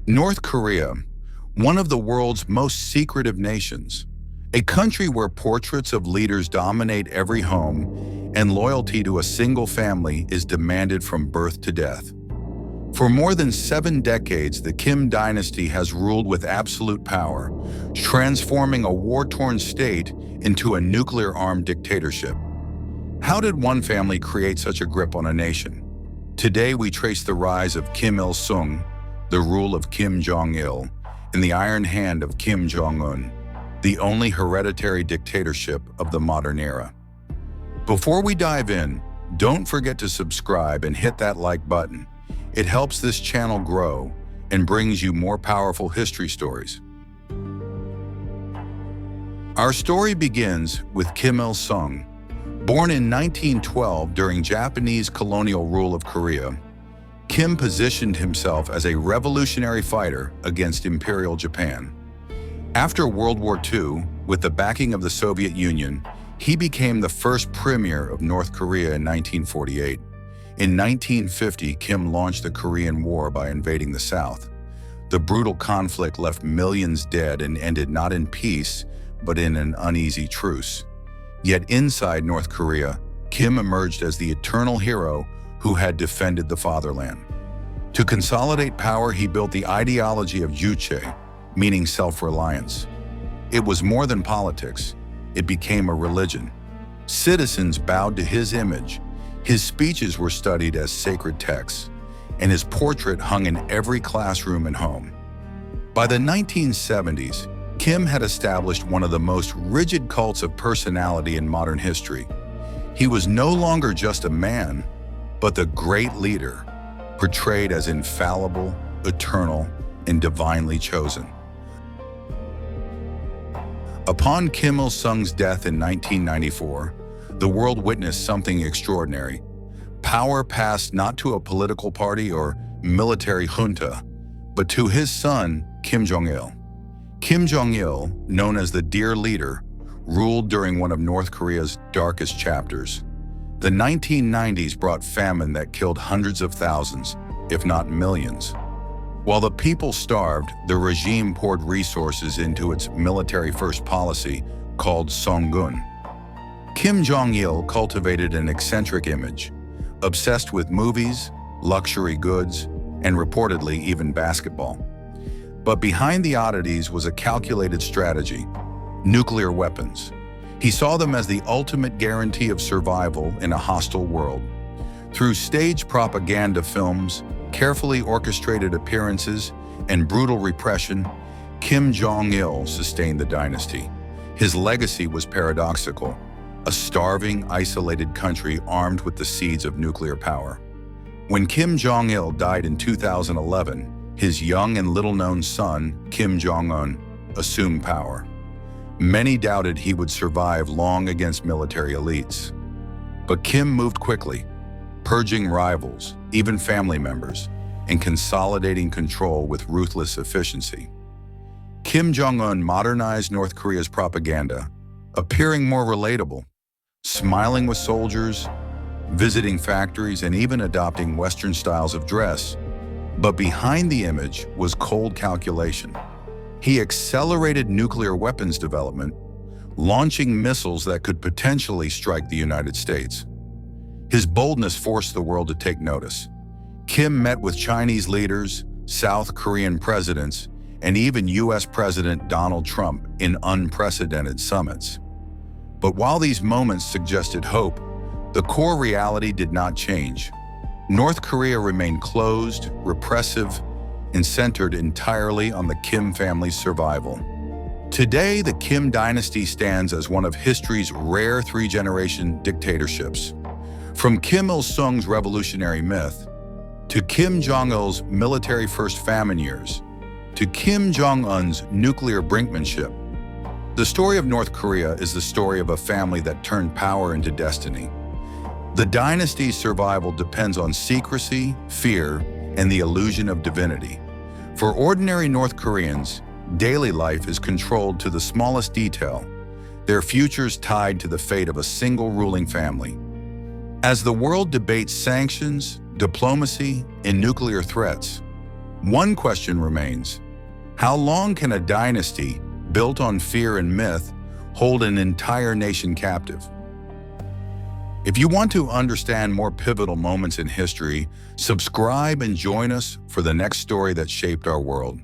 North Korea, one of the world's most secretive nations, a country where portraits of leaders dominate every home and loyalty to a single family is demanded from birth to death. For more than 7 decades, the Kim dynasty has ruled with absolute power, transforming a war-torn state into a nuclear-armed dictatorship. How did one family create such a grip on a nation? Today we trace the rise of Kim Il-sung, the rule of Kim Jong-il, and the iron hand of Kim Jong-Un, the only hereditary dictatorship of the modern era. Before we dive in, don't forget to subscribe and hit that like button. It helps this channel grow and brings you more powerful history stories. Our story begins with Kim Il-sung. Born in 1912 during Japanese colonial rule of Korea, Kim positioned himself as a revolutionary fighter against Imperial Japan. After World War II, with the backing of the Soviet Union, he became the first premier of North Korea in 1948. In 1950, Kim launched the Korean War by invading the South. The brutal conflict left millions dead and ended not in peace, but in an uneasy truce. Yet inside North Korea, Kim emerged as the eternal hero who had defended the fatherland. To consolidate power, he built the ideology of juche, meaning self-reliance. It was more than politics. It became a religion. Citizens bowed to his image. His speeches were studied as sacred texts, and his portrait hung in every classroom and home. By the 1970s, Kim had established one of the most rigid cults of personality in modern history. He was no longer just a man, but the great leader, portrayed as infallible, eternal, and divinely chosen. Upon Kim Il-sung's death in 1994, the world witnessed something extraordinary. Power passed not to a political party or military junta, but to his son, Kim Jong-il. Kim Jong-il, known as the Dear Leader, ruled during one of North Korea's darkest chapters. The 1990s brought famine that killed hundreds of thousands, if not millions. While the people starved, the regime poured resources into its military-first policy called Songun. Kim Jong-il cultivated an eccentric image, obsessed with movies, luxury goods, and reportedly even basketball. But behind the oddities was a calculated strategy: nuclear weapons. He saw them as the ultimate guarantee of survival in a hostile world. Through staged propaganda films, carefully orchestrated appearances, and brutal repression, Kim Jong-il sustained the dynasty. His legacy was paradoxical: a starving, isolated country armed with the seeds of nuclear power. When Kim Jong-il died in 2011, his young and little-known son, Kim Jong-un, assumed power. Many doubted he would survive long against military elites. But Kim moved quickly, purging rivals, even family members, and consolidating control with ruthless efficiency. Kim Jong-un modernized North Korea's propaganda, appearing more relatable, smiling with soldiers, visiting factories, and even adopting Western styles of dress. But behind the image was cold calculation. He accelerated nuclear weapons development, launching missiles that could potentially strike the United States. His boldness forced the world to take notice. Kim met with Chinese leaders, South Korean presidents, and even US President Donald Trump in unprecedented summits. But while these moments suggested hope, the core reality did not change. North Korea remained closed, repressive, and centered entirely on the Kim family's survival. Today, the Kim dynasty stands as one of history's rare 3-generation dictatorships. From Kim Il-sung's revolutionary myth, to Kim Jong-il's military-first famine years, to Kim Jong-un's nuclear brinkmanship, the story of North Korea is the story of a family that turned power into destiny. The dynasty's survival depends on secrecy, fear, and the illusion of divinity. For ordinary North Koreans, daily life is controlled to the smallest detail, their futures tied to the fate of a single ruling family. As the world debates sanctions, diplomacy, and nuclear threats, One question remains: how long can a dynasty built on fear and myth hold an entire nation captive? If you want to understand more pivotal moments in history, subscribe and join us for the next story that shaped our world.